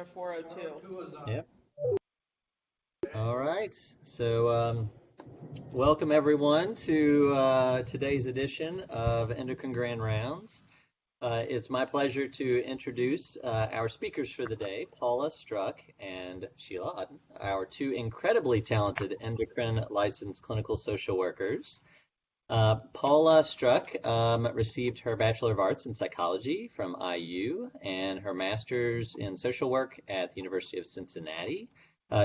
or 402? Yep. All right. So welcome everyone to today's edition of Endocrine Grand Rounds. It's my pleasure to introduce our speakers for the day, Paula Strunk and Sheila Otten, our two incredibly talented endocrine licensed clinical social workers. Paula Strunk received her Bachelor of Arts in Psychology from IU and her Master's in Social Work at the University of Cincinnati.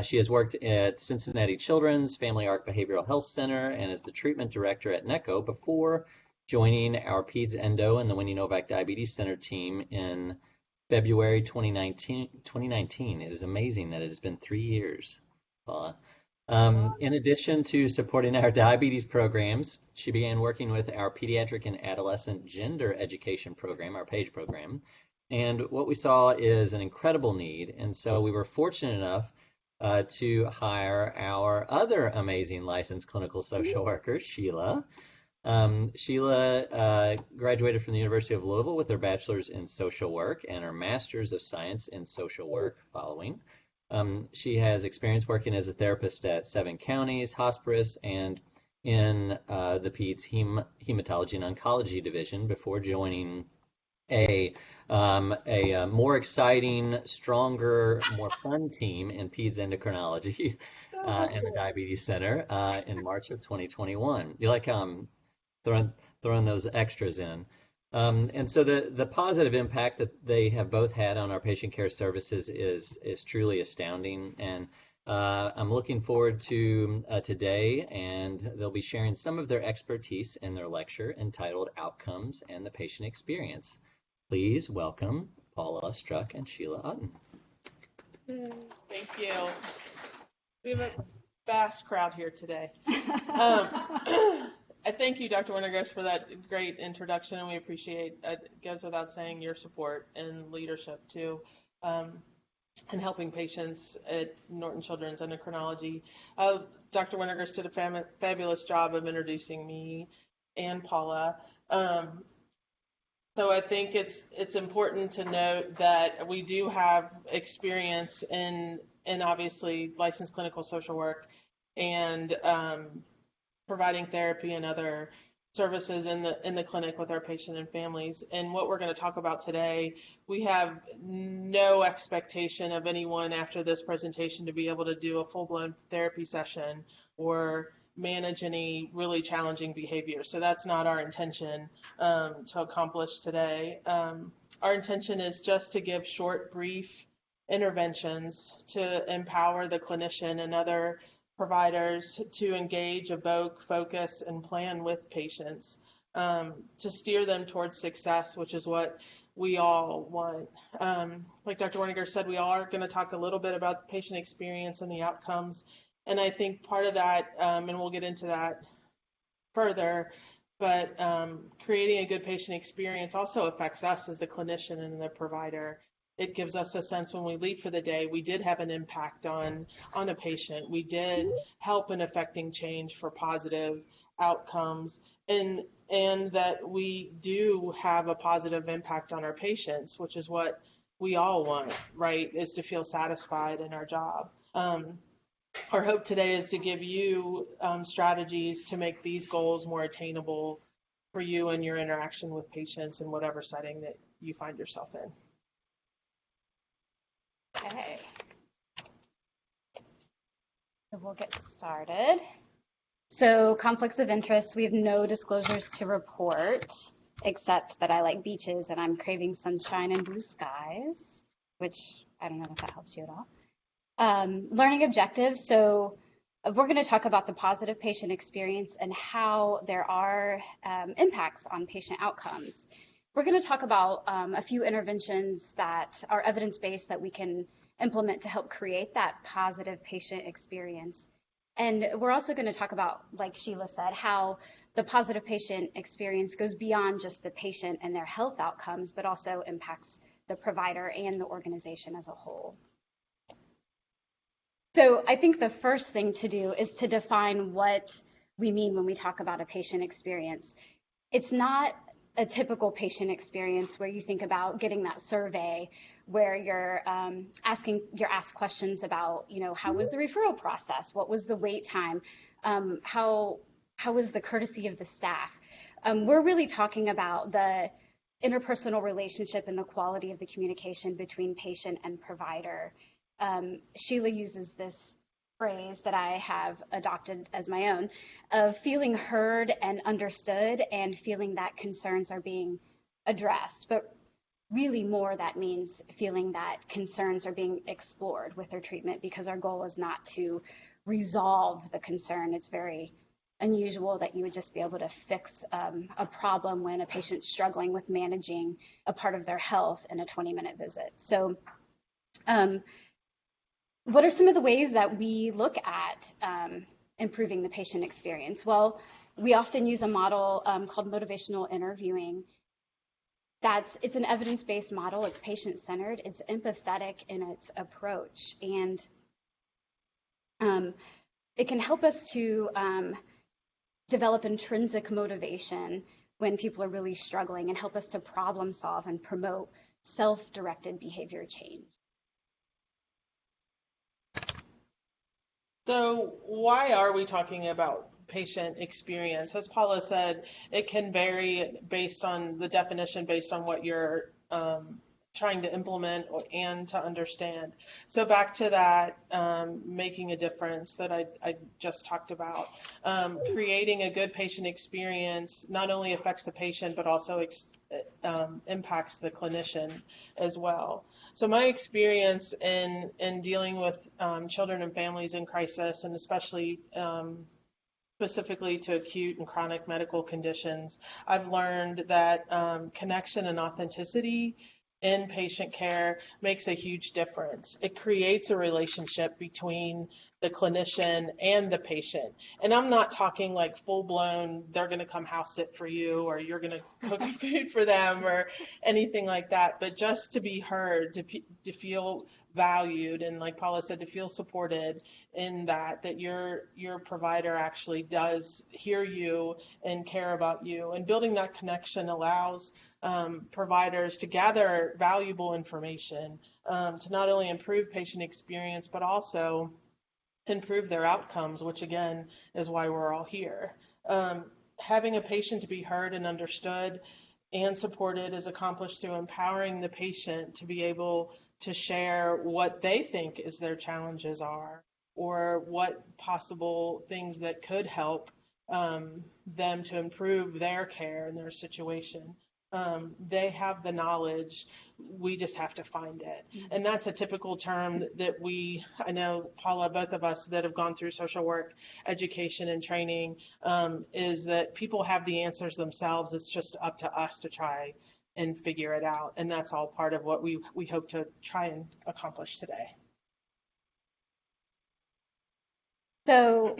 She has worked at Cincinnati Children's Family Arc Behavioral Health Center and is the treatment director at NECO before joining our Peds Endo and the Winnie Novak Diabetes Center team in February 2019. It is amazing that it has been 3 years, Paula. In addition to supporting our diabetes programs, she began working with our pediatric and adolescent gender education program, our PAGE program. And what we saw is an incredible need. And so we were fortunate enough to hire our other amazing licensed clinical social worker, Sheila. Sheila graduated from the University of Louisville with her bachelor's in social work and her master's of science in social work following. She has experience working as a therapist at 7 counties, hospice, and in the Peds Hematology and Oncology Division before joining a more exciting, stronger, more fun team in Peds Endocrinology and the Diabetes Center in March of 2021. You like throwing those extras in. And so the positive impact that they have both had on our patient care services is truly astounding. And I'm looking forward to today, and they'll be sharing some of their expertise in their lecture entitled Outcomes and the Patient Experience. Please welcome Paula Strunk and Sheila Otten. Thank you. We have a vast crowd here today. I thank you, Dr. Wintergust, for that great introduction, and we appreciate, it goes without saying, your support and leadership, too, in helping patients at Norton Children's Endocrinology. Dr. Wintergust did a fabulous job of introducing me and Paula. So I think it's important to note that we do have experience in obviously licensed clinical social work and providing therapy and other services in the clinic with our patient and families. And what we're going to talk about today, we have no expectation of anyone after this presentation to be able to do a full-blown therapy session or manage any really challenging behaviors. So that's not our intention to accomplish today. Our intention is just to give short, brief interventions to empower the clinician and other providers to engage, evoke, focus, and plan with patients to steer them towards success, which is what we all want. Like Dr. Werniger said, we are going to talk a little bit about the patient experience and the outcomes. And I think part of that, and we'll get into that further, but creating a good patient experience also affects us as the clinician and the provider. It gives us a sense when we leave for the day, we did have an impact on a patient. We did help in affecting change for positive outcomes, and that we do have a positive impact on our patients, which is what we all want, right, is to feel satisfied in our job. Our hope today is to give you strategies to make these goals more attainable for you and your interaction with patients in whatever setting that you find yourself in. Okay, so we'll get started. So conflicts of interest, we have no disclosures to report, except that I like beaches and I'm craving sunshine and blue skies, which I don't know if that helps you at all. Learning objectives, so we're going to talk about the positive patient experience and how there are impacts on patient outcomes. We're going to talk about a few interventions that are evidence-based that we can implement to help create that positive patient experience. And we're also going to talk about, like Sheila said, how the positive patient experience goes beyond just the patient and their health outcomes, but also impacts the provider and the organization as a whole. So I think the first thing to do is to define what we mean when we talk about a patient experience. It's not a typical patient experience where you think about getting that survey where you're asked questions about, how was the referral process? What was the wait time? How was the courtesy of the staff? We're really talking about the interpersonal relationship and the quality of the communication between patient and provider. Sheila uses this phrase that I have adopted as my own of feeling heard and understood and feeling that concerns are being addressed. But really more that means feeling that concerns are being explored with their treatment, because our goal is not to resolve the concern. It's very unusual that you would just be able to fix a problem when a patient's struggling with managing a part of their health in a 20-minute visit. So what are some of the ways that we look at improving the patient experience? Well, we often use a model called motivational interviewing. It's an evidence-based model. It's patient-centered. It's empathetic in its approach. And it can help us to develop intrinsic motivation when people are really struggling and help us to problem solve and promote self-directed behavior change. So why are we talking about patient experience? As Paula said, it can vary based on the definition, based on what you're trying to implement and to understand. So back to that making a difference that I just talked about. Creating a good patient experience not only affects the patient, but also impacts the clinician as well. So my experience in dealing with children and families in crisis, and especially specifically to acute and chronic medical conditions, I've learned that connection and authenticity in patient care makes a huge difference. It creates a relationship between the clinician and the patient. And I'm not talking like full-blown, they're going to come house sit for you, or you're going to cook food for them, or anything like that, but just to be heard, to feel valued, and like Paula said, to feel supported in that your provider actually does hear you and care about you. And building that connection allows providers to gather valuable information to not only improve patient experience, but also improve their outcomes, which again is why we're all here. Having a patient to be heard and understood and supported is accomplished through empowering the patient to be able to share what they think is their challenges are, or what possible things that could help them to improve their care and their situation. They have the knowledge, we just have to find it. And that's a typical term that I know, Paula, both of us that have gone through social work education and training, is that people have the answers themselves. It's just up to us to try and figure it out. And that's all part of what we hope to try and accomplish today. So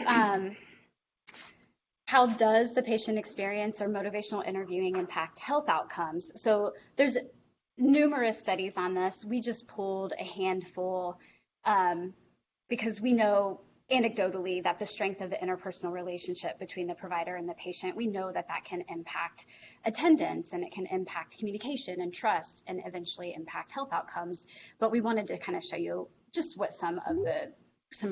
how does the patient experience or motivational interviewing impact health outcomes? So there's numerous studies on this. We just pulled a handful because we know anecdotally that the strength of the interpersonal relationship between the provider and the patient, we know that can impact attendance, and it can impact communication and trust, and eventually impact health outcomes. But we wanted to kind of show you just what some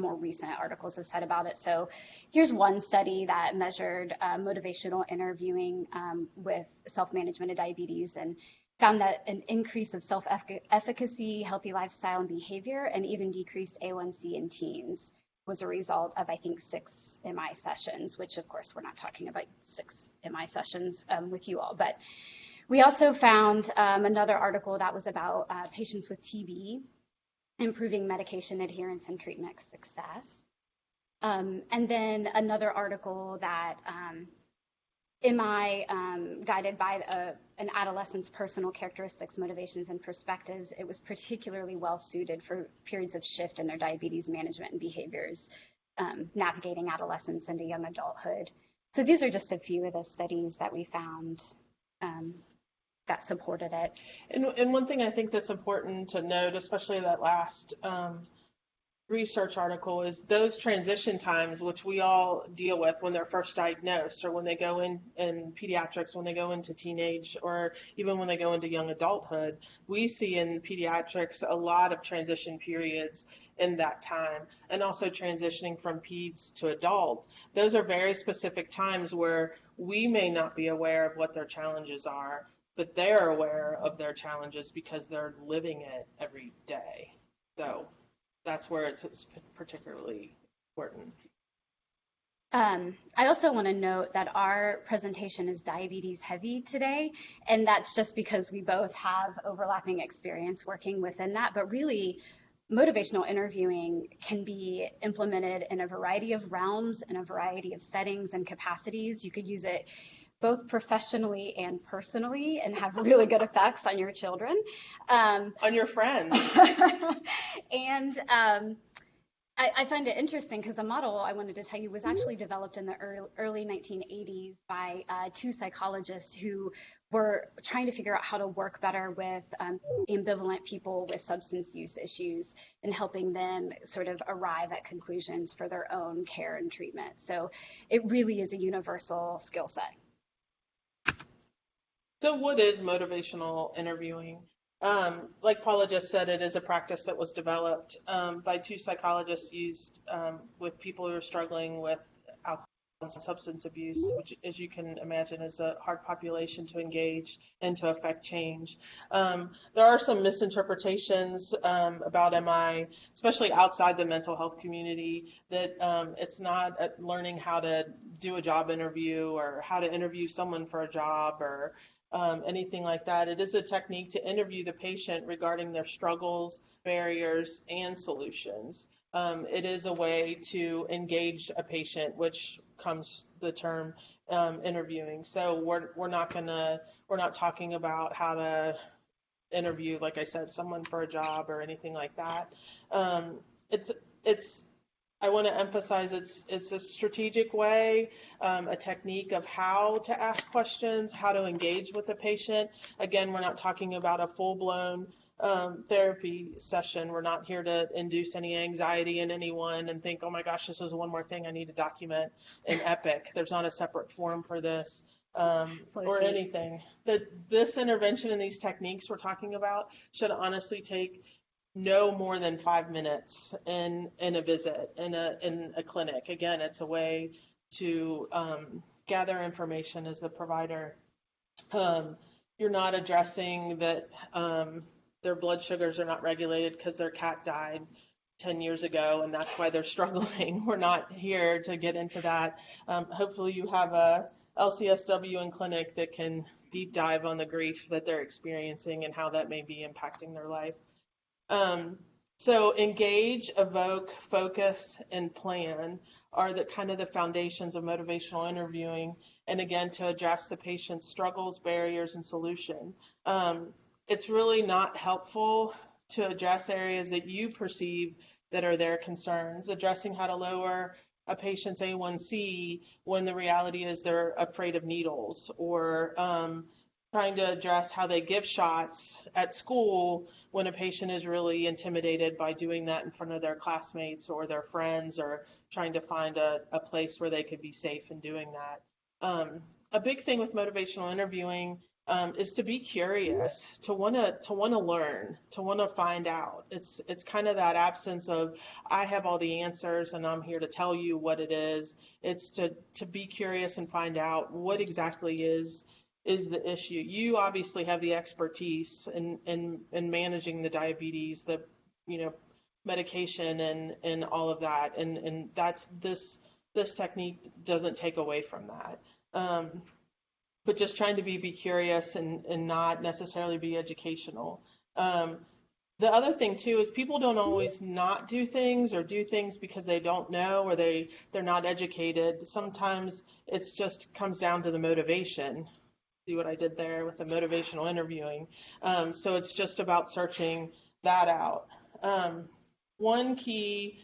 more recent articles have said about it. So here's one study that measured motivational interviewing with self-management of diabetes, and found that an increase of self-efficacy, healthy lifestyle and behavior, and even decreased A1C in teens was a result of, I think, 6 MI sessions, which of course we're not talking about 6 MI sessions with you all. But we also found another article that was about patients with TB improving medication adherence and treatment success. And then another article that MI guided by an adolescent's personal characteristics, motivations, and perspectives. It was particularly well suited for periods of shift in their diabetes management and behaviors, navigating adolescence into young adulthood. So these are just a few of the studies that we found that supported it. And one thing I think that's important to note, especially that last research article is those transition times, which we all deal with when they're first diagnosed, or when they go in pediatrics, when they go into teenage, or even when they go into young adulthood. We see in pediatrics a lot of transition periods in that time, and also transitioning from peds to adult. Those are very specific times where we may not be aware of what their challenges are, but they're aware of their challenges because they're living it every day. So that's where it's particularly important. I also want to note that our presentation is diabetes heavy today, and that's just because we both have overlapping experience working within that, but really motivational interviewing can be implemented in a variety of realms, in a variety of settings and capacities. You could use it both professionally and personally and have really good effects on your children. On your friends. And I find it interesting because the model I wanted to tell you was actually developed in the early 1980s by two psychologists who were trying to figure out how to work better with ambivalent people with substance use issues and helping them sort of arrive at conclusions for their own care and treatment. So it really is a universal skill set. So what is motivational interviewing? Like Paula just said, it is a practice that was developed by two psychologists used with people who are struggling with alcohol and substance abuse, which, as you can imagine, is a hard population to engage and to affect change. There are some misinterpretations about MI, especially outside the mental health community, that it's not learning how to do a job interview or how to interview someone for a job or anything like that. It is a technique to interview the patient regarding their struggles, barriers, and solutions. It is a way to engage a patient, which comes the term interviewing. So we're not talking about how to interview, like I said, someone for a job or anything like that. I want to emphasize it's a strategic way, a technique of how to ask questions, how to engage with the patient. Again, we're not talking about a full-blown therapy session. We're not here to induce any anxiety in anyone and think, oh my gosh, this is one more thing I need to document in Epic. There's not a separate form for this or anything. This intervention and these techniques we're talking about should honestly take no more than 5 minutes in a visit, in a clinic. Again, it's a way to gather information as the provider. You're not addressing that their blood sugars are not regulated because their cat died 10 years ago and that's why they're struggling. We're not here to get into that. Hopefully you have a LCSW in clinic that can deep dive on the grief that they're experiencing and how that may be impacting their life. So engage, evoke, focus, and plan are the kind of the foundations of motivational interviewing. And again, to address the patient's struggles, barriers, and solution. It's really not helpful to address areas that you perceive that are their concerns, addressing how to lower a patient's A1C when the reality is they're afraid of needles, or trying to address how they give shots at school when a patient is really intimidated by doing that in front of their classmates or their friends, or trying to find a place where they could be safe in doing that. A big thing with motivational interviewing is to be curious, to want to learn, to want to find out. It's kind of that absence of I have all the answers and I'm here to tell you what it is. It's to be curious and find out what exactly is the issue. You obviously have the expertise in managing the diabetes, the medication and all of that, and that's this technique doesn't take away from that. But just trying to be curious and not necessarily be educational. The other thing too is people don't always not do things or do things because they don't know or they're not educated. Sometimes it's just comes down to the motivation. See what I did there with the motivational interviewing. So it's just about searching that out. One key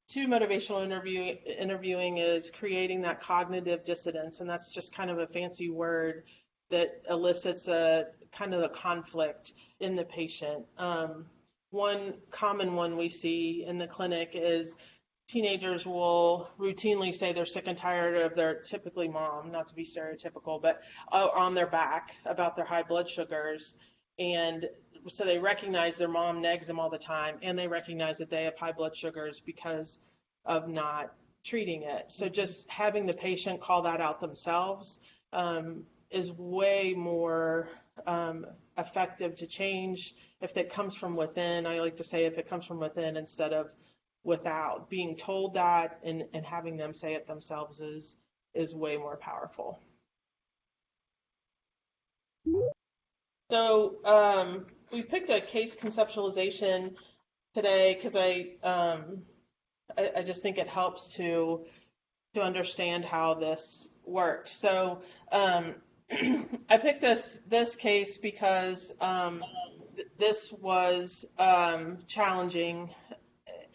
to motivational interviewing is creating that cognitive dissonance, and that's just kind of a fancy word that elicits a kind of a conflict in the patient. one common one we see in the clinic is teenagers will routinely say they're sick and tired of their, typically mom, not to be stereotypical, but on their back about their high blood sugars. And so they recognize their mom nags them all the time, and they recognize that they have high blood sugars because of not treating it. So just having the patient call that out themselves is way more effective to change if it comes from within. I like to say if it comes from within instead of without. Being told that and having them say it themselves is way more powerful. So we picked a case conceptualization today because I just think it helps to understand how this works. So I picked this case because this was challenging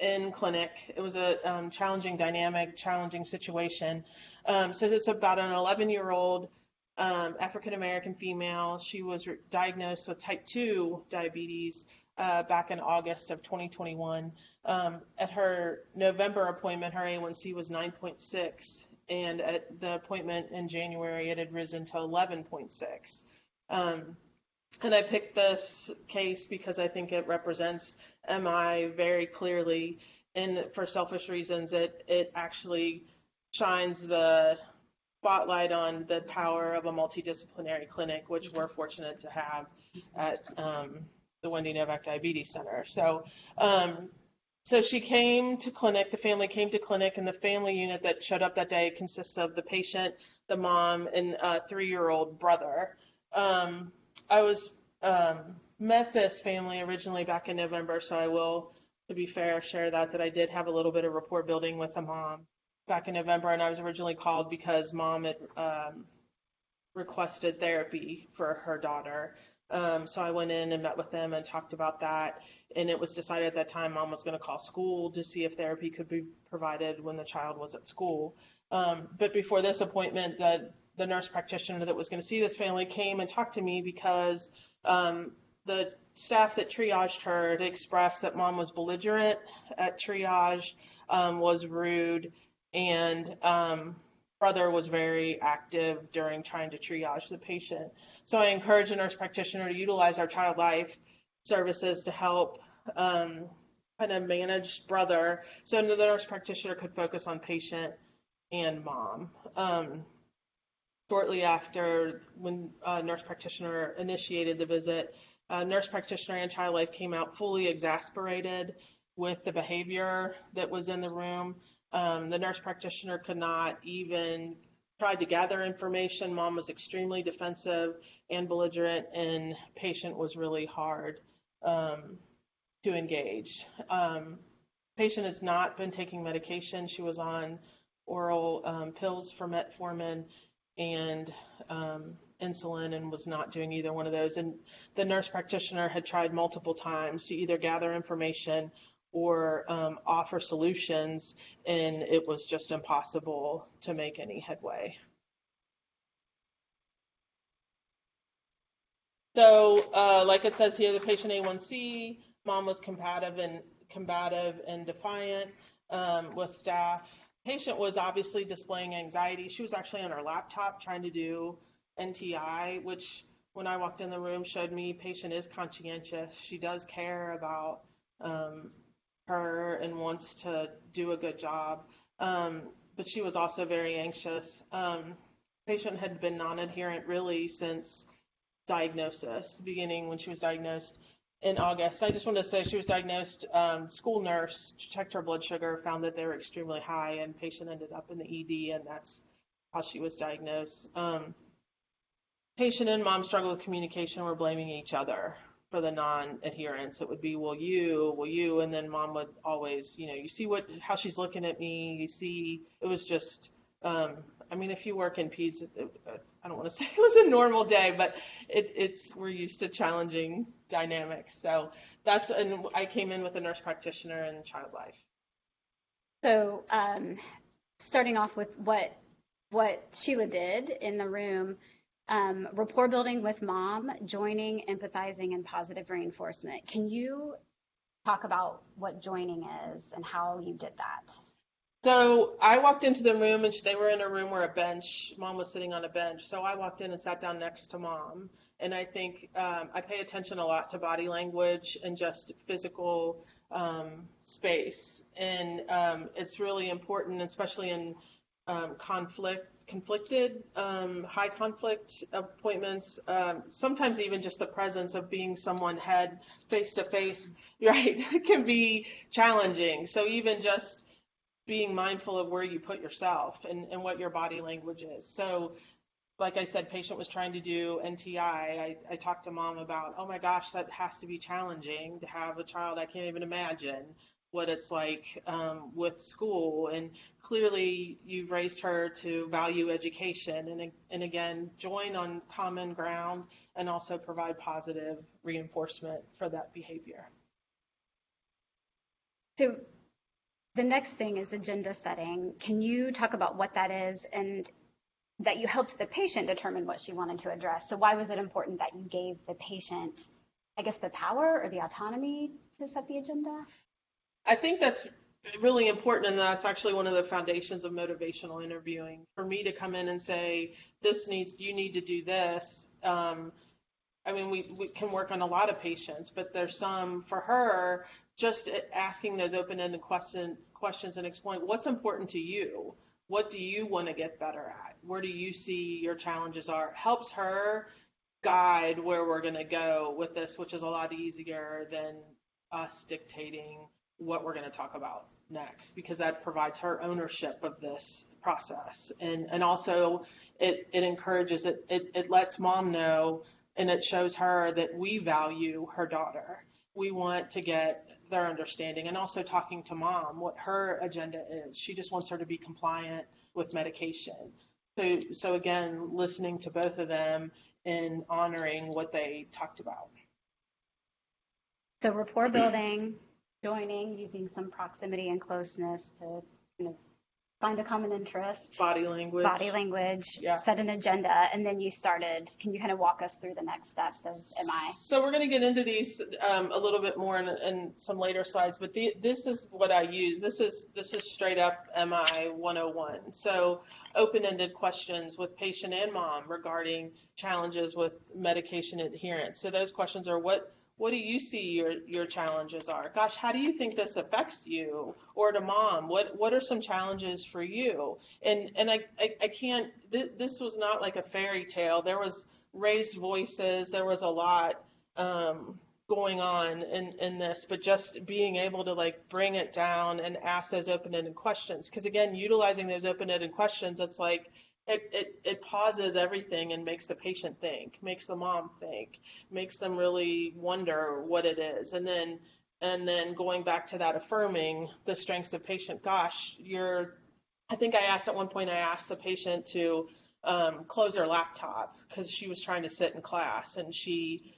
in clinic. It was a challenging dynamic, challenging situation. So it's about an 11-year-old African-American female. She was diagnosed with type 2 diabetes back in August of 2021. At her November appointment, her A1C was 9.6, and at the appointment in January, it had risen to 11.6. And I picked this case because I think it represents MI very clearly, and for selfish reasons, it actually shines the spotlight on the power of a multidisciplinary clinic, which we're fortunate to have at the Wendy Novak Diabetes Center. So she came to clinic, the family came to clinic, and the family unit that showed up that day consists of the patient, the mom, and a 3-year-old brother. I met this family originally back in November, so I will, to be fair, share that I did have a little bit of rapport building with the mom back in November, and I was originally called because mom had requested therapy for her daughter. So I went in and met with them and talked about that, and it was decided at that time mom was going to call school to see if therapy could be provided when the child was at school. But before this appointment, the nurse practitioner that was going to see this family came and talked to me because the staff that triaged her had expressed that mom was belligerent at triage, was rude, and brother was very active during trying to triage the patient. So I encourage a nurse practitioner to utilize our child life services to help kind of manage brother, so the nurse practitioner could focus on patient and mom. Shortly after, when nurse practitioner initiated the visit, nurse practitioner and child life came out fully exasperated with the behavior that was in the room. The nurse practitioner could not even try to gather information. Mom was extremely defensive and belligerent, and patient was really hard to engage. Patient has not been taking medication. She was on oral pills for metformin and insulin and was not doing either one of those. And the nurse practitioner had tried multiple times to either gather information or offer solutions, and it was just impossible to make any headway. So like it says here, the patient A1C, mom was combative and defiant with staff. Patient was obviously displaying anxiety. She was actually on her laptop trying to do NTI, which when I walked in the room showed me patient is conscientious. She does care about her and wants to do a good job, but she was also very anxious. Patient had been non-adherent really since diagnosis, the beginning when she was diagnosed in August. I just want to say she was diagnosed, school nurse checked her blood sugar, found that they were extremely high, and patient ended up in the ED, and that's how she was diagnosed. Patient and mom struggled with communication, were blaming each other for the non-adherence. It would be, will you, and then mom would always, you see how she's looking at me, you see, it was just, if you work in peds, I don't want to say it was a normal day, but we're used to challenging dynamics. So and I came in with a nurse practitioner and child life. So starting off with what Sheila did in the room, rapport building with mom, joining, empathizing, and positive reinforcement. Can you talk about what joining is and how you did that. So I walked into the room, and they were in a room where mom was sitting on a bench. So I walked in and sat down next to mom. And I think I pay attention a lot to body language and just physical space. And it's really important, especially in conflicted, high conflict appointments, sometimes even just the presence of being someone head face to face, right, can be challenging. So even just being mindful of where you put yourself and what your body language is. So like I said, patient was trying to do NTI. I talked to mom about, oh my gosh, that has to be challenging to have a child. I can't even imagine what it's like with school. And clearly you've raised her to value education and again, join on common ground and also provide positive reinforcement for that behavior. So the next thing is agenda setting. Can you talk about what that is and that you helped the patient determine what she wanted to address? So why was it important that you gave the patient, I guess, the power or the autonomy to set the agenda? I think that's really important, and that's actually one of the foundations of motivational interviewing. For me to come in and say, you need to do this. I mean, we can work on a lot of patients, but there's some, for her, just asking those open-ended questions and exploring what's important to you. What do you want to get better at? Where do you see your challenges are? Helps her guide where we're going to go with this, which is a lot easier than us dictating what we're going to talk about next, because that provides her ownership of this process. And also it encourages, it lets mom know, and it shows her that we value her daughter. We want to get their understanding, and also talking to mom what her agenda is. She just wants her to be compliant with medication. So again, listening to both of them and honoring what they talked about. So rapport building, joining, using some proximity and closeness to find a common interest. Body language. Yeah. Set an agenda, and then you started. Can you kind of walk us through the next steps of MI? So we're going to get into these a little bit more in some later slides, but this is what I use. This is straight up MI 101. So open-ended questions with patient and mom regarding challenges with medication adherence. So those questions are, what do you see your challenges are? Gosh, how do you think this affects you? Or to mom, what are some challenges for you? And I can't, this was not like a fairy tale. There was raised voices. There was a lot going on in this, but just being able to bring it down and ask those open-ended questions. Because again, utilizing those open-ended questions, it's like, it pauses everything and makes the patient think, makes the mom think, makes them really wonder what it is. And then going back to that, affirming the strengths of patient. Gosh, I think I asked at one point, I asked the patient to close her laptop because she was trying to sit in class, and she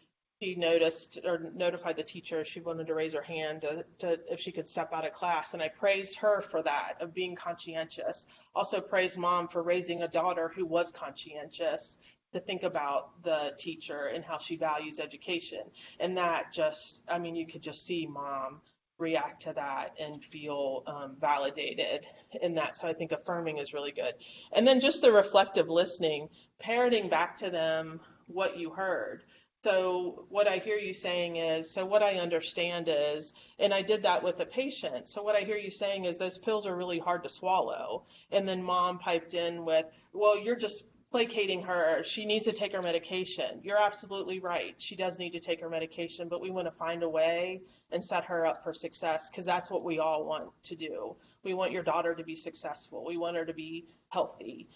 noticed or notified the teacher she wanted to raise her hand to if she could step out of class. And I praised her for that, of being conscientious. Also praised mom for raising a daughter who was conscientious to think about the teacher and how she values education. And that just, I mean, you could just see mom react to that and feel validated in that. So I think affirming is really good. And then just the reflective listening, parroting back to them what you heard. So what I hear you saying is, so what I understand is, and I did that with a patient, so what I hear you saying is those pills are really hard to swallow. And then mom piped in with, well, you're just placating her. She needs to take her medication. You're absolutely right. She does need to take her medication, but we want to find a way and set her up for success, because that's what we all want to do. We want your daughter to be successful. We want her to be healthy.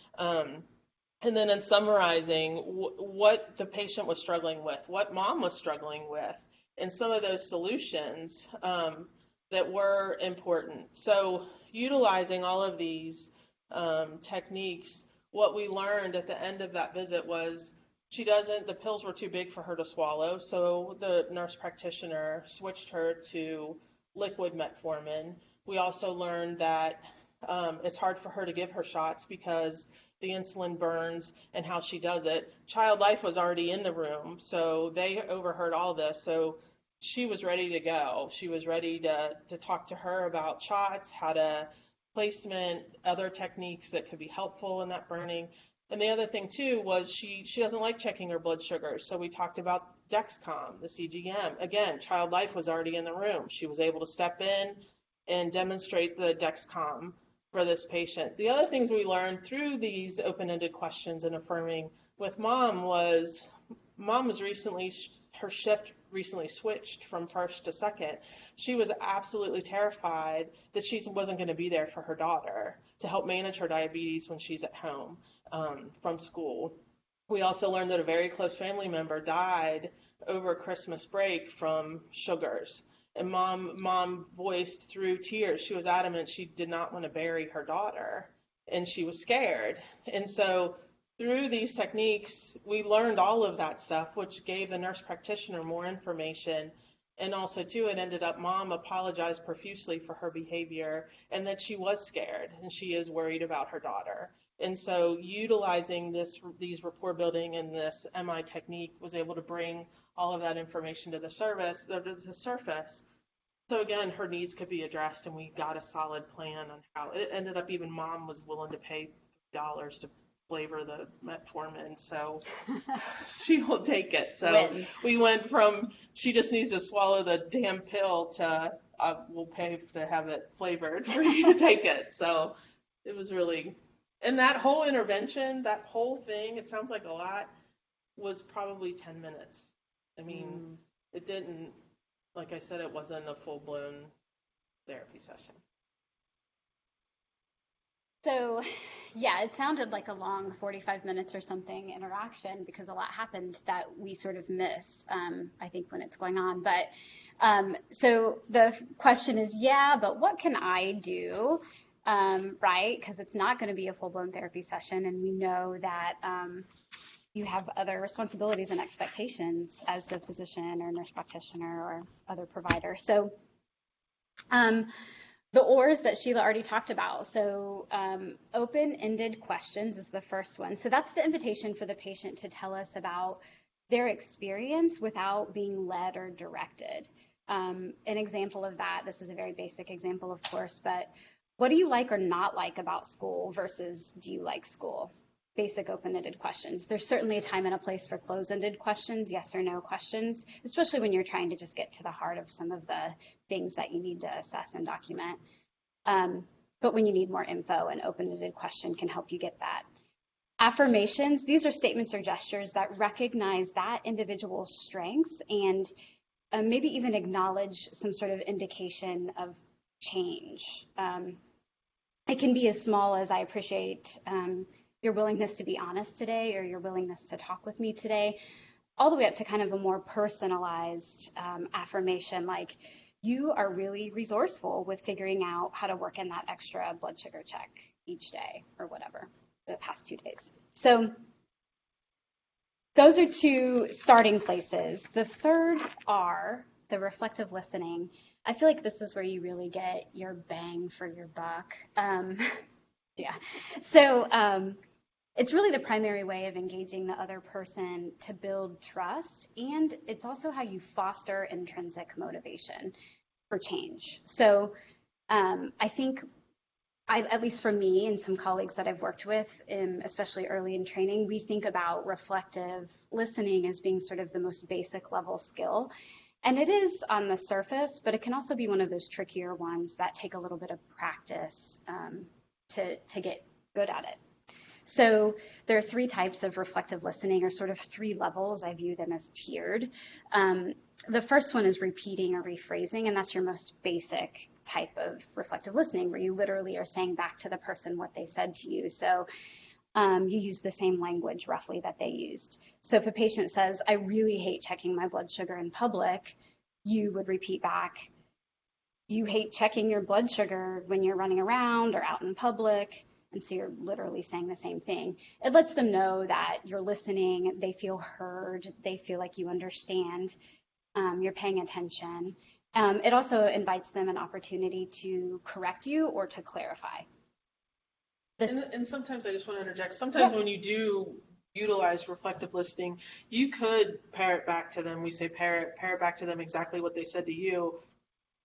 And then in summarizing what the patient was struggling with, what mom was struggling with, and some of those solutions that were important. So utilizing all of these techniques, what we learned at the end of that visit was the pills were too big for her to swallow, so the nurse practitioner switched her to liquid metformin. We also learned that it's hard for her to give her shots because the insulin burns and how she does it. Child Life was already in the room, so they overheard all this. So she was ready to go. She was ready to talk to her about shots, how to placement, other techniques that could be helpful in that burning. And the other thing too was she doesn't like checking her blood sugars. So we talked about Dexcom, the CGM. Again, Child Life was already in the room. She was able to step in and demonstrate the Dexcom for this patient. The other things we learned through these open-ended questions and affirming with mom was recently, her shift recently switched from first to second. She was absolutely terrified that she wasn't going to be there for her daughter to help manage her diabetes when she's at home from school. We also learned that a very close family member died over Christmas break from sugars. And mom voiced through tears, she was adamant she did not want to bury her daughter, and she was scared. And so through these techniques, we learned all of that stuff, which gave the nurse practitioner more information. And also, too, it ended up mom apologized profusely for her behavior and that she was scared and she is worried about her daughter. And so utilizing these rapport building and this MI technique was able to bring all of that information to the surface. So again, her needs could be addressed, and we got a solid plan on how it ended up. Even mom was willing to pay $3 to flavor the metformin, so she will take it. So we went from she just needs to swallow the damn pill to we'll pay to have it flavored for you to take it. So it was really, and that whole intervention, that whole thing, it sounds like a lot, was probably 10 minutes. I mean, it didn't, like I said, it wasn't a full-blown therapy session. So, yeah, it sounded like a long 45 minutes or something interaction because a lot happened that we sort of miss, I think, when it's going on. But so the question is, but what can I do, right? Because it's not going to be a full-blown therapy session, and we know that you have other responsibilities and expectations as the physician or nurse practitioner or other provider. So the ORs that Sheila already talked about. So open-ended questions is the first one. So that's the invitation for the patient to tell us about their experience without being led or directed. An example of that, this is a very basic example, of course, but what do you like or not like about school versus do you like school? Basic open-ended questions. There's certainly a time and a place for closed-ended questions, yes or no questions, especially when you're trying to just get to the heart of some of the things that you need to assess and document. But when you need more info, an open-ended question can help you get that. Affirmations, these are statements or gestures that recognize that individual's strengths and maybe even acknowledge some sort of indication of change. It can be as small as I appreciate your willingness to be honest today, or your willingness to talk with me today, all the way up to kind of a more personalized affirmation, like you are really resourceful with figuring out how to work in that extra blood sugar check each day or whatever, the past 2 days. So those are two starting places. The third R, the reflective listening. I feel like this is where you really get your bang for your buck. So it's really the primary way of engaging the other person to build trust, and it's also how you foster intrinsic motivation for change. So I think, at least for me and some colleagues that I've worked with, especially early in training, we think about reflective listening as being sort of the most basic level skill. And it is on the surface, but it can also be one of those trickier ones that take a little bit of practice to get good at it. So there are 3 types of reflective listening, or sort of 3 levels. I view them as tiered. The first one is repeating or rephrasing, and that's your most basic type of reflective listening, where you literally are saying back to the person what they said to you. So you use the same language roughly that they used. So if a patient says, I really hate checking my blood sugar in public, you would repeat back, you hate checking your blood sugar when you're running around or out in public. And so you're literally saying the same thing. It lets them know that you're listening, they feel heard, they feel like you understand, you're paying attention. It also invites them an opportunity to correct you or to clarify. And sometimes I just want to interject. Sometimes when you do utilize reflective listening, you could parrot back to them. We say parrot back to them exactly what they said to you.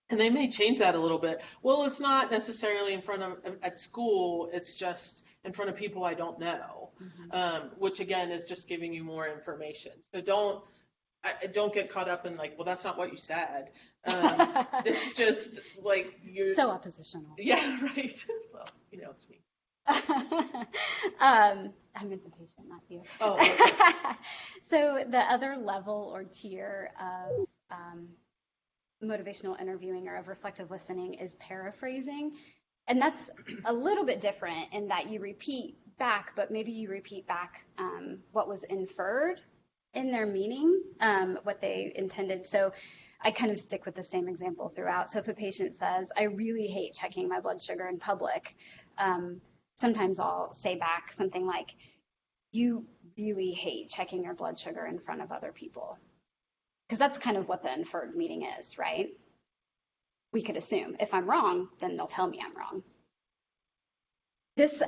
And they may change that a little bit. Well, it's not necessarily in front of at school. It's just in front of people I don't know, which again is just giving you more information. So don't get caught up in like, well, that's not what you said. It's just like you're so oppositional. Yeah, right. Well, it's me. I meant the patient, not you. Oh. Okay. So the other level or tier of motivational interviewing or of reflective listening is paraphrasing. And that's a little bit different in that you repeat back, but maybe you repeat back what was inferred in their meaning, what they intended. So I kind of stick with the same example throughout. So if a patient says, I really hate checking my blood sugar in public, sometimes I'll say back something like, you really hate checking your blood sugar in front of other people. Because that's kind of what the inferred meaning is, right? We could assume. If I'm wrong, then they'll tell me I'm wrong. This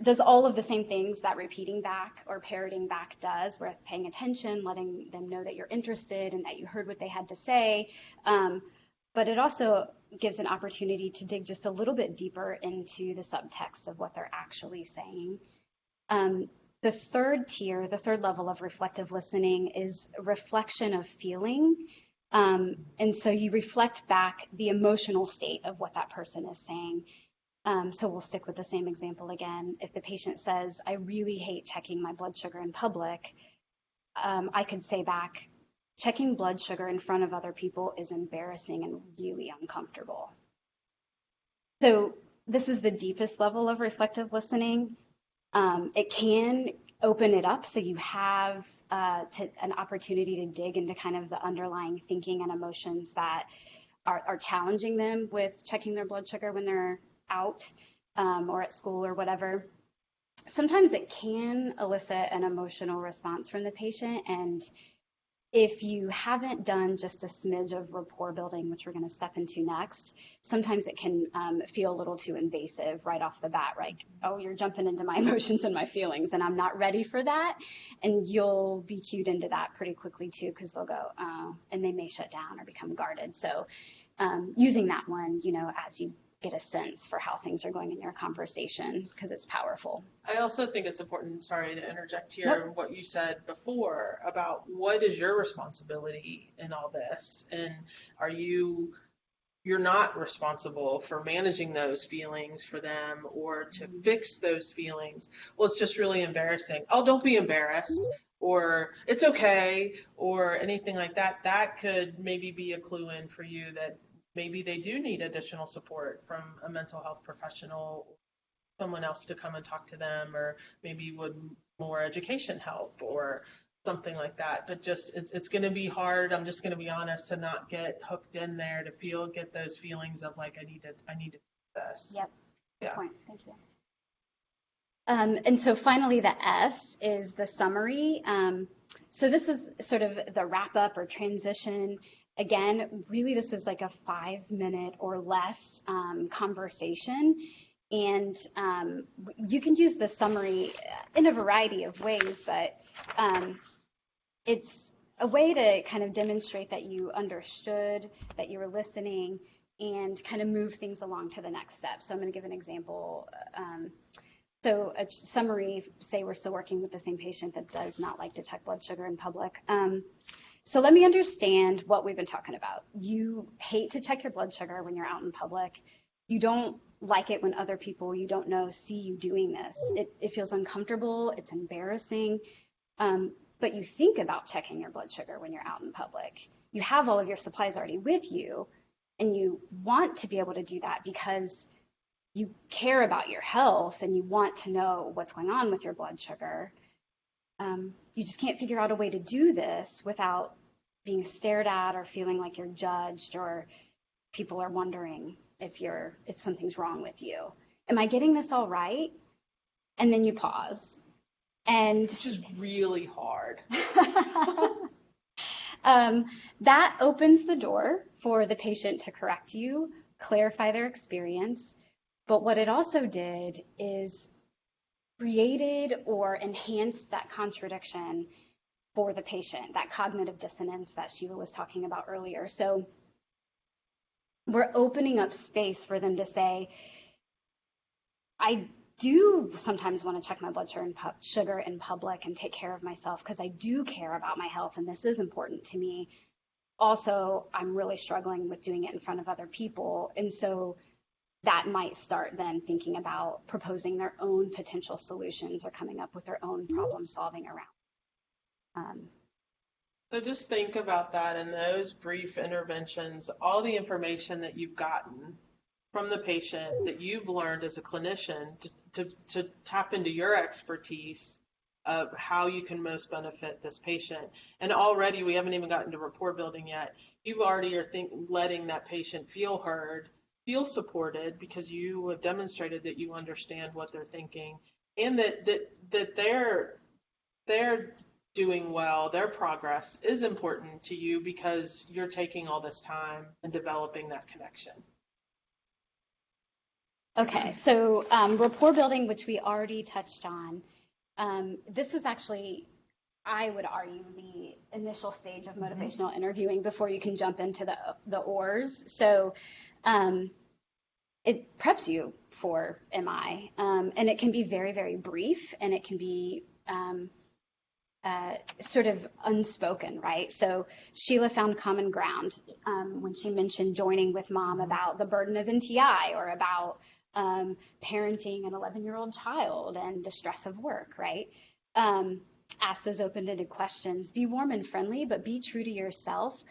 does all of the same things that repeating back or parroting back does. We're paying attention, letting them know that you're interested and that you heard what they had to say. But it also gives an opportunity to dig just a little bit deeper into the subtext of what they're actually saying. The third tier, the third level of reflective listening is reflection of feeling. And so you reflect back the emotional state of what that person is saying. So we'll stick with the same example again. If the patient says, I really hate checking my blood sugar in public, I could say back, checking blood sugar in front of other people is embarrassing and really uncomfortable. So this is the deepest level of reflective listening. It can open it up so you have an opportunity to dig into kind of the underlying thinking and emotions that are challenging them with checking their blood sugar when they're out or at school or whatever. Sometimes it can elicit an emotional response from the patient, and if you haven't done just a smidge of rapport building, which we're going to step into next, sometimes it can feel a little too invasive right off the bat, right? Oh, you're jumping into my emotions and my feelings, and I'm not ready for that. And you'll be cued into that pretty quickly too, because they'll go, oh, and they may shut down or become guarded. So using that one, as you get a sense for how things are going in your conversation, because it's powerful. I also think it's important, sorry to interject here, what you said before about what is your responsibility in all this, and you're not responsible for managing those feelings for them or to fix those feelings. Well, it's just really embarrassing. Oh, don't be embarrassed, or it's okay, or anything like that. That could maybe be a clue in for you that maybe they do need additional support from a mental health professional, someone else to come and talk to them, or maybe would more education help or something like that. But just it's going to be hard. I'm just going to be honest, to not get hooked in there, to get those feelings of like I need to do this. Yep. Yeah. Good point. Thank you. And so finally, the S is the summary. So this is sort of the wrap up or transition. Again, really, this is like a 5-minute or less conversation. And you can use the summary in a variety of ways, but it's a way to kind of demonstrate that you understood, that you were listening, and kind of move things along to the next step. So I'm going to give an example. So a summary, say we're still working with the same patient that does not like to check blood sugar in public. So let me understand what we've been talking about. You hate to check your blood sugar when you're out in public. You don't like it when other people you don't know see you doing this. It feels uncomfortable. It's embarrassing. But you think about checking your blood sugar when you're out in public. You have all of your supplies already with you, and you want to be able to do that because you care about your health and you want to know what's going on with your blood sugar. You just can't figure out a way to do this without being stared at or feeling like you're judged or people are wondering if something's wrong with you. Am I getting this all right? And then you pause. Which is really hard. That opens the door for the patient to correct you, clarify their experience. But what it also did is created or enhanced that contradiction for the patient, that cognitive dissonance that Sheila was talking about earlier. So we're opening up space for them to say, I do sometimes want to check my blood sugar in public and take care of myself because I do care about my health and this is important to me. Also, I'm really struggling with doing it in front of other people. And so that might start them thinking about proposing their own potential solutions or coming up with their own problem solving around. So just think about that in those brief interventions, all the information that you've gotten from the patient that you've learned as a clinician to tap into your expertise of how you can most benefit this patient. And already, we haven't even gotten to rapport building yet. You already are letting that patient feel heard, feel supported, because you have demonstrated that you understand what they're thinking, and that they're doing well, their progress is important to you because you're taking all this time and developing that connection. Okay, so rapport building, which we already touched on, this is actually, I would argue, the initial stage of motivational interviewing before you can jump into the ORs. So it preps you for MI, and it can be very, very brief, and it can be sort of unspoken, right? So Sheila found common ground when she mentioned joining with mom about the burden of NTI or about parenting an 11-year-old child and the stress of work, right? Ask those open-ended questions. Be warm and friendly, but be true to yourself.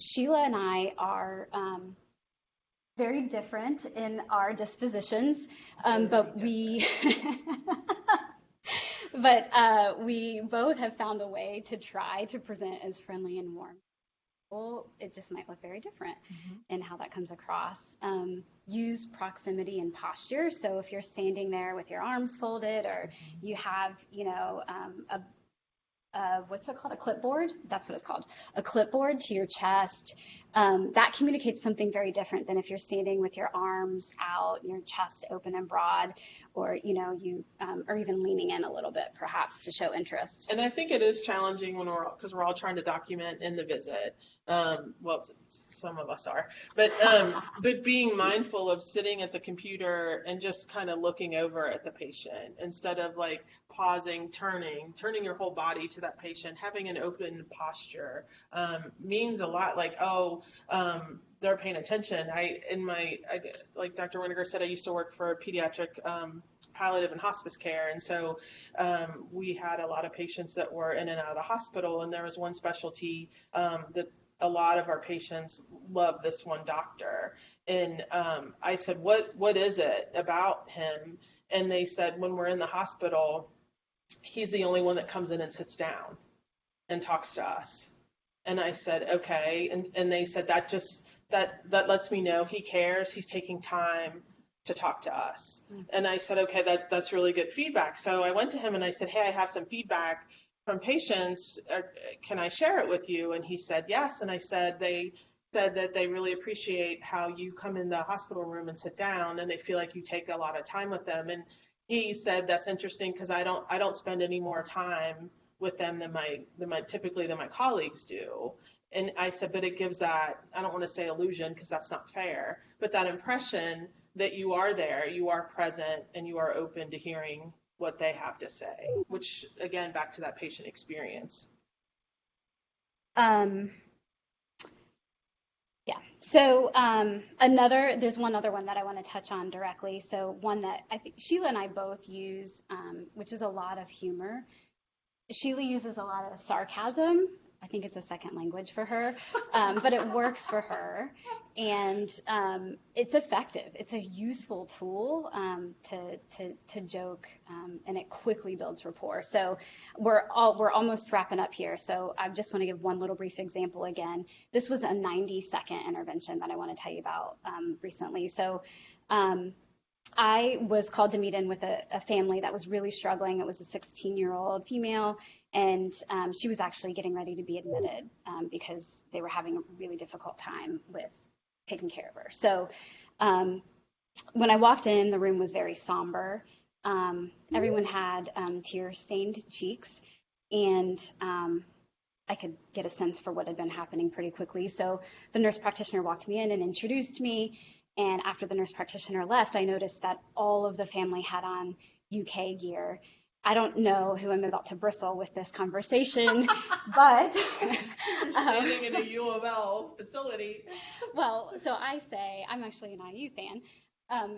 Sheila and I are very different in our dispositions, but we we both have found a way to try to present as friendly and warm. Well, it just might look very different in how that comes across. Use proximity and posture. So if you're standing there with your arms folded, or you have, what's it called? A clipboard? That's what it's called. A clipboard to your chest. That communicates something very different than if you're standing with your arms out, your chest open and broad, or, you are even leaning in a little bit, perhaps, to show interest. And I think it is challenging because we're all trying to document in the visit. Well, some of us are, but being mindful of sitting at the computer and just kind of looking over at the patient instead of like pausing, turning your whole body to that patient, having an open posture means a lot. Like, they're paying attention. Like Dr. Winiger said, I used to work for Pediatric palliative and hospice care, and so we had a lot of patients that were in and out of the hospital, and there was one specialty that a lot of our patients love this one doctor. And I said, what is it about him? And they said, when we're in the hospital, he's the only one that comes in and sits down and talks to us. And I said, okay. And they said, that lets me know he cares. He's taking time to talk to us. And I said, okay, that's really good feedback. So I went to him and I said, hey, I have some feedback from patients. Can I share it with you? And he said, yes. And I said, they said that they really appreciate how you come in the hospital room and sit down, and they feel like you take a lot of time with them. And he said, that's interesting because I don't spend any more time with them than my colleagues do. And I said, but it gives that, I don't want to say illusion because that's not fair, but that impression that you are there, you are present, and you are open to hearing what they have to say, which, again, back to that patient experience. Yeah. So there's one other one that I want to touch on directly. So one that I think Sheila and I both use, which is a lot of humor. Sheila uses a lot of sarcasm. I think it's a second language for her, but it works for her, and it's effective. It's a useful tool to joke, and it quickly builds rapport. So we're almost wrapping up here. So I just want to give one little brief example again. This was a 90-second intervention that I want to tell you about recently. So I was called to meet in with a family that was really struggling. It was a 16-year-old female, and she was actually getting ready to be admitted because they were having a really difficult time with taking care of her. So when I walked in, the room was very somber. Everyone had tear-stained cheeks, and I could get a sense for what had been happening pretty quickly. So the nurse practitioner walked me in and introduced me. And after the nurse practitioner left, I noticed that all of the family had on UK gear. I don't know who I'm about to bristle with this conversation, but standing in a UofL facility. Well, so I say, I'm actually an IU fan.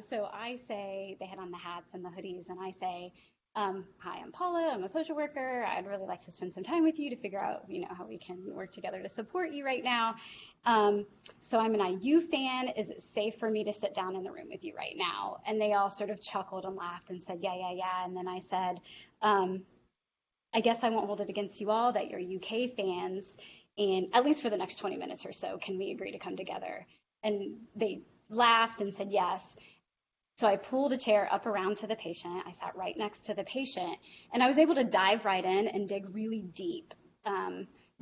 So I say, they had on the hats and the hoodies, and I say, hi, I'm Paula. I'm a social worker. I'd really like to spend some time with you to figure out, how we can work together to support you right now. So I'm an IU fan. Is it safe for me to sit down in the room with you right now? And they all sort of chuckled and laughed and said, yeah. And then I said, I guess I won't hold it against you all that you're UK fans. And at least for the next 20 minutes or so, can we agree to come together? And they laughed and said yes. So I pulled a chair up around to the patient. I sat right next to the patient, and I was able to dive right in and dig really deep.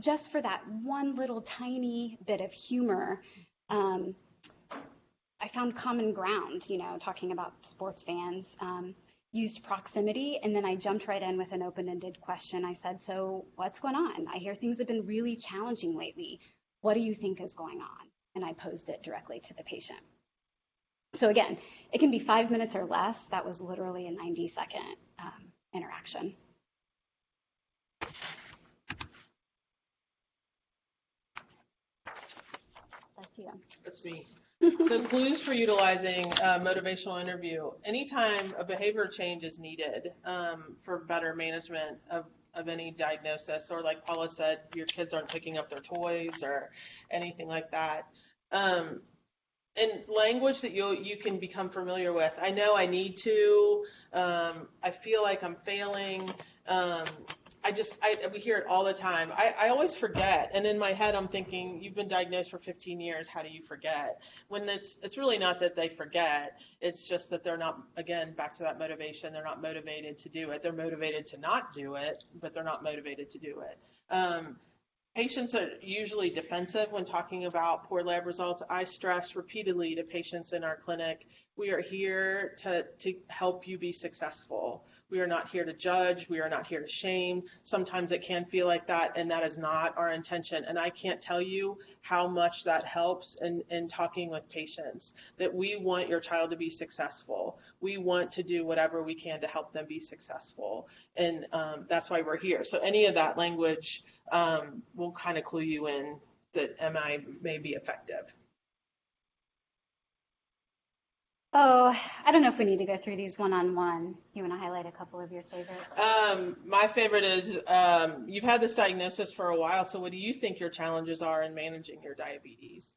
Just for that one little tiny bit of humor, I found common ground, talking about sports fans, used proximity, and then I jumped right in with an open-ended question. I said, so what's going on? I hear things have been really challenging lately. What do you think is going on? And I posed it directly to the patient. So again, it can be 5 minutes or less. That was literally a 90-second interaction. That's you. That's me. So clues for utilizing a motivational interview. Anytime a behavior change is needed for better management of any diagnosis, or like Paula said, your kids aren't picking up their toys or anything like that. And language that you can become familiar with. I know I need to. I feel like I'm failing. We hear it all the time. I always forget, and in my head I'm thinking, you've been diagnosed for 15 years. How do you forget? When it's really not that they forget. It's just that they're not. Again, back to that motivation. They're not motivated to do it. They're motivated to not do it, but they're not motivated to do it. Patients are usually defensive when talking about poor lab results. I stress repeatedly to patients in our clinic, we are here to help you be successful. We are not here to judge. We are not here to shame. Sometimes it can feel like that, and that is not our intention. And I can't tell you how much that helps in talking with patients, that we want your child to be successful. We want to do whatever we can to help them be successful. And that's why we're here. So any of that language will kind of clue you in that MI may be effective. Oh, I don't know if we need to go through these one-on-one. You want to highlight a couple of your favorites? My favorite is, you've had this diagnosis for a while, so what do you think your challenges are in managing your diabetes?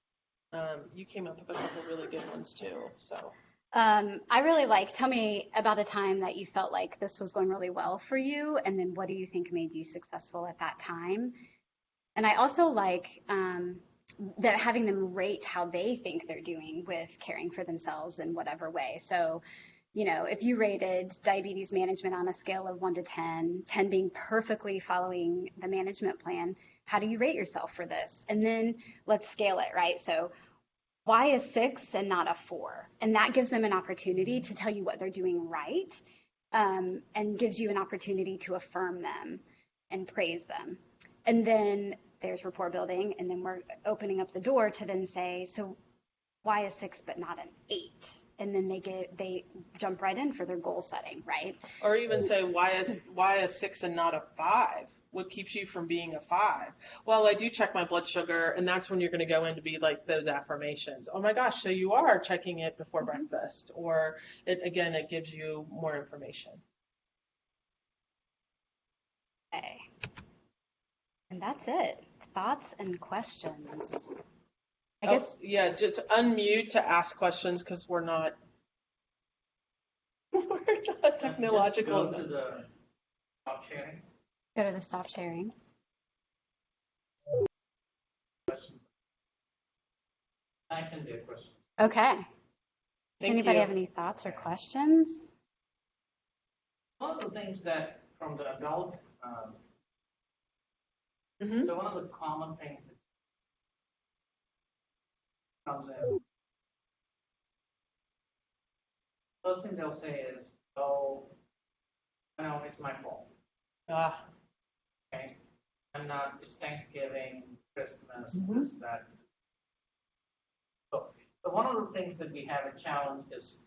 You came up with a couple really good ones too. So. I really tell me about a time that you felt like this was going really well for you, and then what do you think made you successful at that time? And I also like that having them rate how they think they're doing with caring for themselves in whatever way. So, if you rated diabetes management on a scale of 1 to 10, 10 being perfectly following the management plan, how do you rate yourself for this? And then let's scale it, right? So why a 6 and not a 4? And that gives them an opportunity to tell you what they're doing right, and gives you an opportunity to affirm them and praise them. And then there's rapport building, and then we're opening up the door to then say, so why a 6 but not an 8? And then they jump right in for their goal setting, right? Or even say, why a 6 and not a 5? What keeps you from being a 5? Well, I do check my blood sugar, and that's when you're going to go in to be like those affirmations. Oh my gosh, so you are checking it before breakfast. Or it gives you more information. Okay. And that's it. Thoughts and questions. I guess. Yeah, just unmute to ask questions because we're not technological. Go to the stop sharing. Go to the stop sharing. Questions. I can do questions. Okay. Does Thank anybody you. have any thoughts or questions? One of the things that from the adult, Mm-hmm. so one of the common things that comes in, first thing they'll say is, oh, No, it's my fault. Ah, Okay? I'm not, it's Thanksgiving, Christmas, Mhm. this, that. So one of the things that we have a challenge is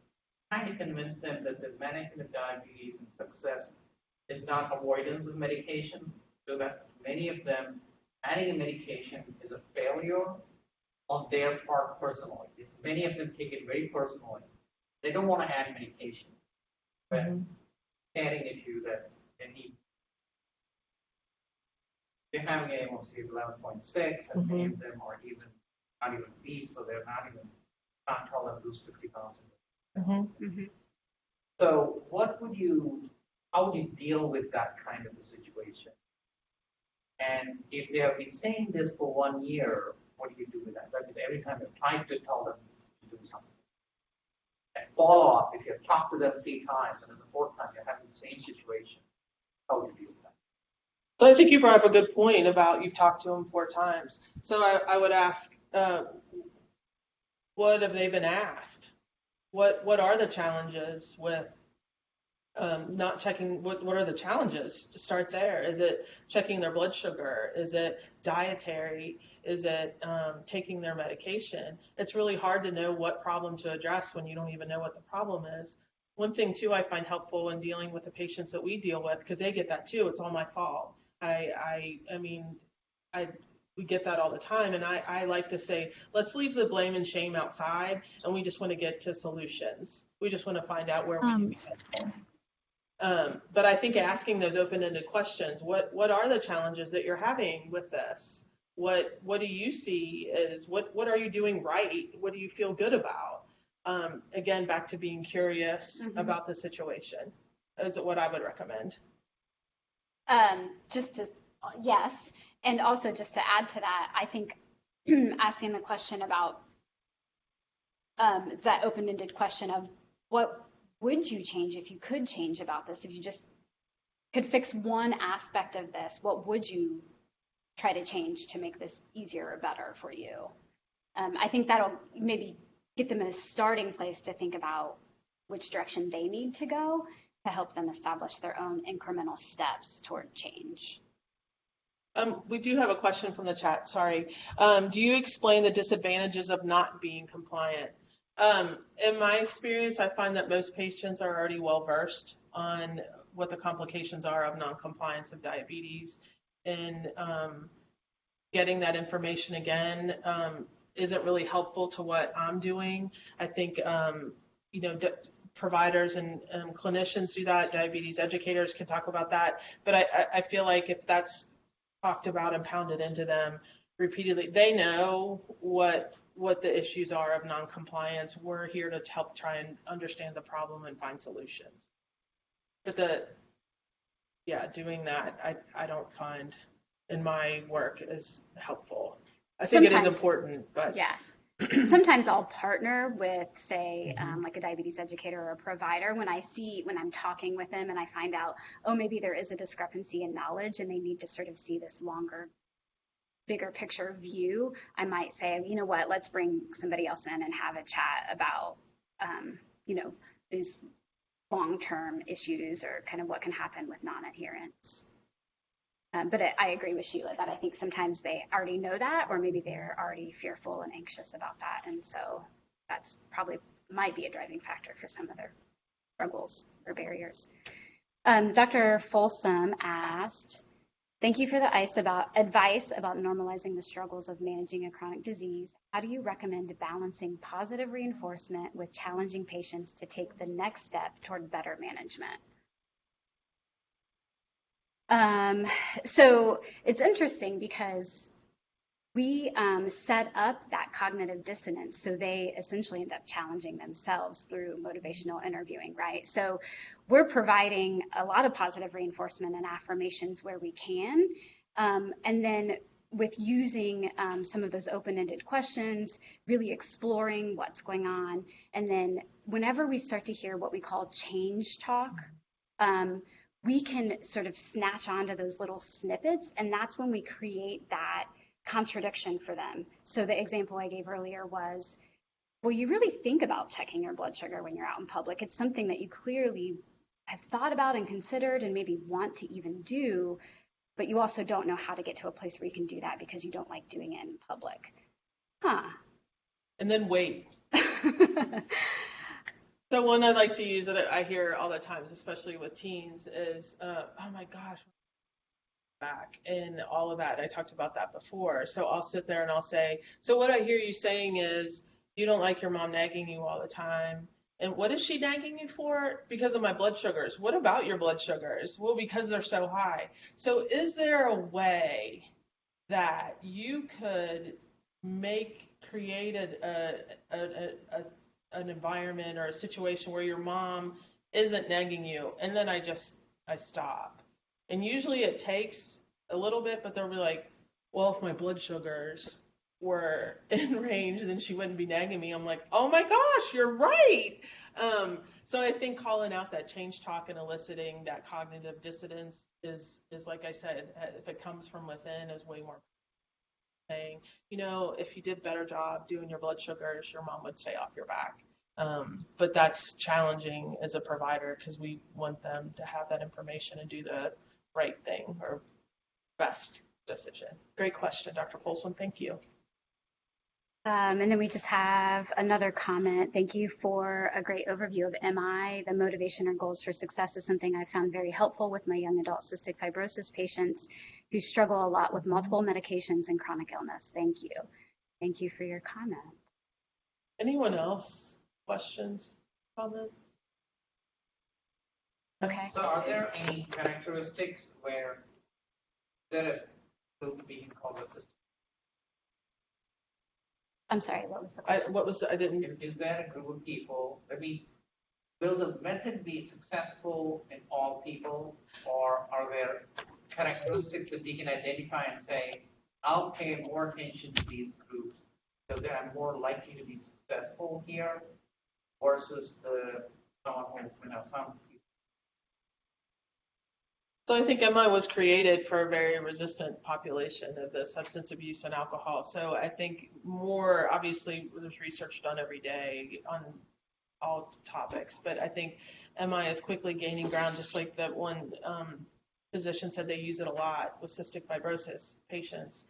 trying to convince them that the management of diabetes and success is not avoidance of medication, so that many of them, adding a medication is a failure on their part personally. Many of them take it very personally. They don't want to add medication, but adding issue that they need. They're having an A1C of 11.6, and many of them are even not even obese, so they're not even not tall and lose 50 pounds. So how would you deal with that kind of a situation? And if they have been saying this for 1 year, what do you do with that? Like every time you're trying to tell them to do something. And follow up, if you have talked to them 3 times and then the 4th time you're having the same situation, how would you deal with that? so I think you brought up a good point about you've talked to them 4 times. So I would ask, what have they been asked? What are the challenges with not checking? What are the challenges? Start there. Is it checking their blood sugar? Is it dietary? Is it taking their medication? It's really hard to know what problem to address when you don't even know what the problem is. One thing too I find helpful in dealing with the patients that we deal with, because they get that too. It's all my fault. We get that all the time, and I like to say, let's leave the blame and shame outside, and we just want to get to solutions. We just want to find out where we can be helpful. But I think asking those open-ended questions, what are the challenges that you're having with this? What do you see as, what are you doing right? What do you feel good about? Again, back to being curious about the situation is what I would recommend. Yes. And also just to add to that, I think asking the question about that open-ended question of what would you change if you could change about this? If you just could fix one aspect of this, what would you try to change to make this easier or better for you? I think that'll maybe get them in a starting place to think about which direction they need to go to help them establish their own incremental steps toward change. We do have a question from the chat, sorry. Do you explain the disadvantages of not being compliant? In my experience, I find that most patients are already well versed on what the complications are of noncompliance of diabetes, and getting that information again isn't really helpful to what I'm doing. I think providers and clinicians do that, diabetes educators can talk about that, but I feel like if that's talked about and pounded into them repeatedly, they know what the issues are of noncompliance. We're here to help try and understand the problem and find solutions. But doing that, I don't find in my work is helpful. I think it is important, but yeah. Sometimes I'll partner with, say, like a diabetes educator or a provider when I'm talking with them and I find out, maybe there is a discrepancy in knowledge and they need to sort of see this longer, bigger picture view. I might say, you know what, let's bring somebody else in and have a chat about, these long-term issues or kind of what can happen with non-adherence. But I agree with Sheila that I think sometimes they already know that, or maybe they're already fearful and anxious about that. And so that's probably might be a driving factor for some of their struggles or barriers. Dr. Folsom asked, thank you for the advice about normalizing the struggles of managing a chronic disease. How do you recommend balancing positive reinforcement with challenging patients to take the next step toward better management? So it's interesting because we set up that cognitive dissonance, so they essentially end up challenging themselves through motivational interviewing, right? So we're providing a lot of positive reinforcement and affirmations where we can, and then with using some of those open-ended questions, really exploring what's going on, and then whenever we start to hear what we call change talk, we can sort of snatch onto those little snippets, and that's when we create that contradiction for them. So the example I gave earlier was, well, you really think about checking your blood sugar when you're out in public. It's something that you clearly have thought about and considered and maybe want to even do, but you also don't know how to get to a place where you can do that because you don't like doing it in public. And then wait. So one I like to use that I hear all the times, especially with teens, is, oh my gosh, back and all of that. I talked about that before. So I'll sit there and I'll say, so what I hear you saying is you don't like your mom nagging you all the time. And what is she nagging you for? Because of my blood sugars. What about your blood sugars? Well, because they're so high. So is there a way that you could create an environment or a situation where your mom isn't nagging you? And then I stop. And usually it takes a little bit, but they'll be like, well, if my blood sugars were in range, then she wouldn't be nagging me. I'm like, oh my gosh, you're right. So I think calling out that change talk and eliciting that cognitive dissonance is like I said, if it comes from within, is way more saying, if you did a better job doing your blood sugars, your mom would stay off your back. But that's challenging as a provider because we want them to have that information and do the right thing or best decision. Great question, Dr. Folsom. Thank you. And then we just have another comment. Thank you for a great overview of MI. The motivation or goals for success is something I found very helpful with my young adult cystic fibrosis patients who struggle a lot with multiple medications and chronic illness. Thank you. Thank you for your comment. Anyone else? Questions? Comments? Okay. So are there any characteristics where there is group being called a system? I'm sorry, what was the question? I didn't. Is there a group of people, will the method be successful in all people, or are there characteristics that we can identify and say, I'll pay more attention to these groups so that I'm more likely to be successful here versus some people. So I think MI was created for a very resistant population of the substance abuse and alcohol. So I think more, obviously, there's research done every day on all topics, but I think MI is quickly gaining ground, just like that one physician said they use it a lot with cystic fibrosis patients.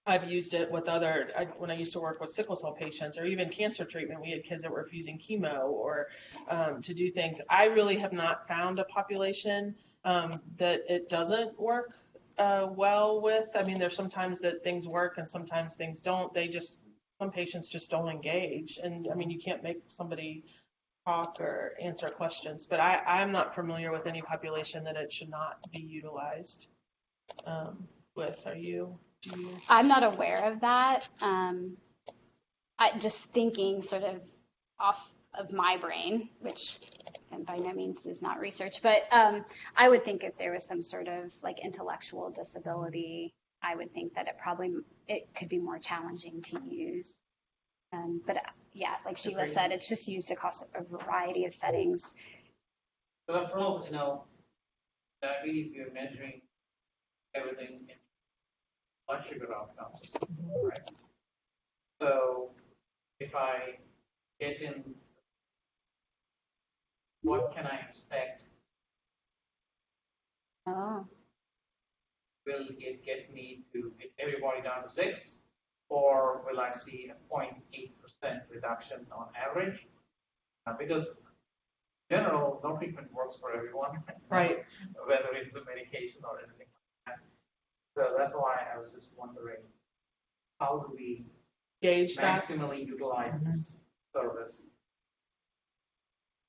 I've used it with when I used to work with sickle cell patients or even cancer treatment, we had kids that were refusing chemo or to do things. I really have not found a population that it doesn't work well with. I mean, there's sometimes that things work and sometimes things don't. Some patients just don't engage. And I mean, you can't make somebody talk or answer questions, but I'm not familiar with any population that it should not be utilized with. Are you? I'm not aware of that. I just thinking sort of off of my brain, which and by no means is not research, but I would think if there was some sort of like intellectual disability, I would think that it could be more challenging to use. But yeah, like Sheila said, it's just used across a variety of settings. So after all, diabetes, we are measuring everything in blood sugar outcomes, right? So if I get in, what can I expect? Oh. Will it get me to get everybody down to 6, or will I see a 0.8% reduction on average? Because in general, no treatment works for everyone, Right? Whether it's the medication or anything like that. So that's why I was just wondering, how do we Gauge that? maximally utilize this service?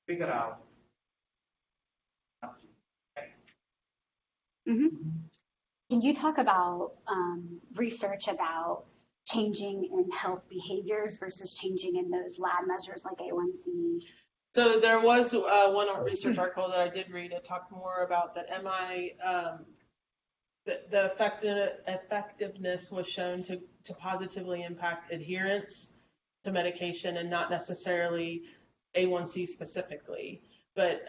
Figure out. Mm-hmm. Can you talk about research about changing in health behaviors versus changing in those lab measures like A1C? So there was one research article that I did read. It talked more about that MI, the effectiveness was shown to positively impact adherence to medication and not necessarily A1C specifically, but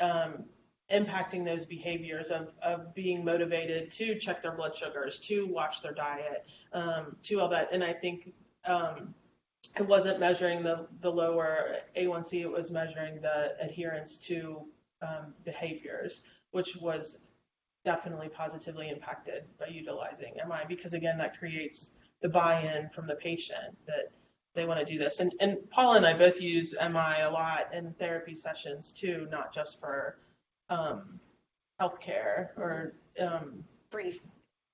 impacting those behaviors of being motivated to check their blood sugars, to watch their diet, to all that. And I think it wasn't measuring the lower A1C, it was measuring the adherence to behaviors, which was definitely positively impacted by utilizing MI, because again, that creates the buy-in from the patient that they want to do this. And Paula and I both use MI a lot in therapy sessions too, not just for healthcare or brief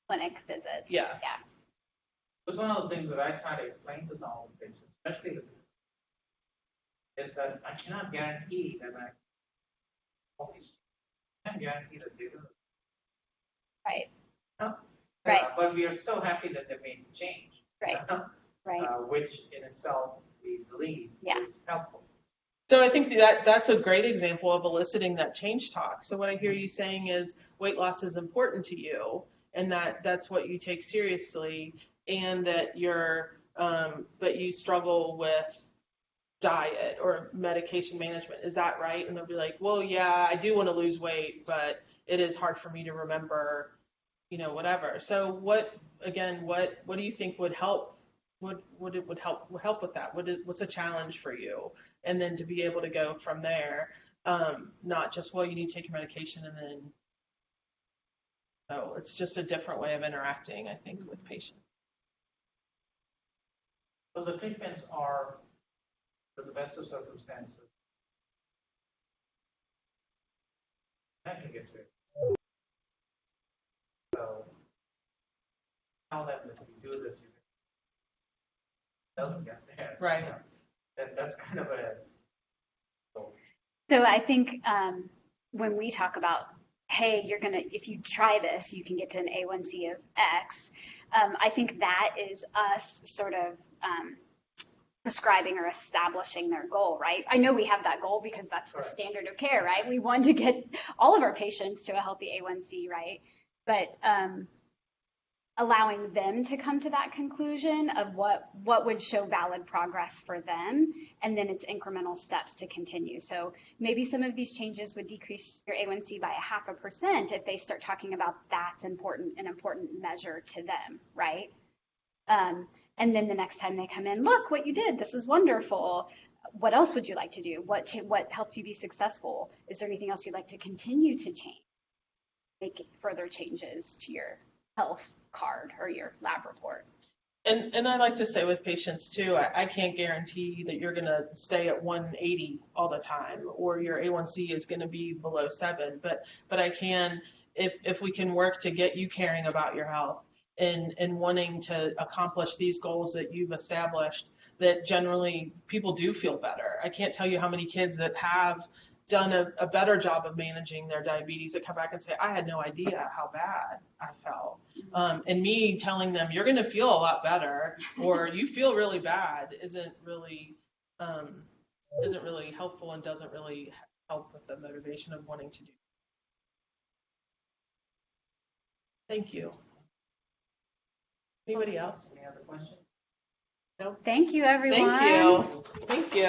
clinic visits. Yeah. It's one of the things that I try to explain to some of the patients, especially is that I cannot guarantee that I always can't guarantee that they will. Right. No? Right. But we are so happy that they made the change. Right. Right. Which in itself we believe is helpful. So I think that's a great example of eliciting that change talk. So what I hear you saying is weight loss is important to you, and that's what you take seriously, and that but you struggle with diet or medication management. Is that right? And they'll be like, well, yeah, I do want to lose weight, but it is hard for me to remember, whatever. So what do you think would help? Would help with that? What's a challenge for you? And then to be able to go from there, not just, well, you need to take your medication and then, so it's just a different way of interacting, I think, with patients. So the treatments are, for the best of circumstances, I can get to it. So tell them that if you do this, you doesn't get there. Right. That's kind of a. So I think when we talk about, hey, if you try this, you can get to an A1C of X. I think that is us sort of prescribing or establishing their goal, right? I know we have that goal because that's the standard of care, right? We want to get all of our patients to a healthy A1C, right? But allowing them to come to that conclusion of what would show valid progress for them, and then it's incremental steps to continue. So maybe some of these changes would decrease your A1C by 0.5% if they start talking about that's an important measure to them, right? And then the next time they come in, look what you did, this is wonderful. What else would you like to do? What helped you be successful? Is there anything else you'd like to continue to change? Make further changes to your health card or your lab report. And I like to say with patients too, I can't guarantee that you're going to stay at 180 all the time, or your A1C is going to be below 7. But I can, if we can work to get you caring about your health and wanting to accomplish these goals that you've established, that generally people do feel better. I can't tell you how many kids that have done a better job of managing their diabetes that come back and say, I had no idea how bad I felt. And me telling them, you're going to feel a lot better, or you feel really bad, isn't really helpful and doesn't really help with the motivation of wanting to do. Thank you. Anybody else? Any other questions? No. Thank you, everyone. Thank you.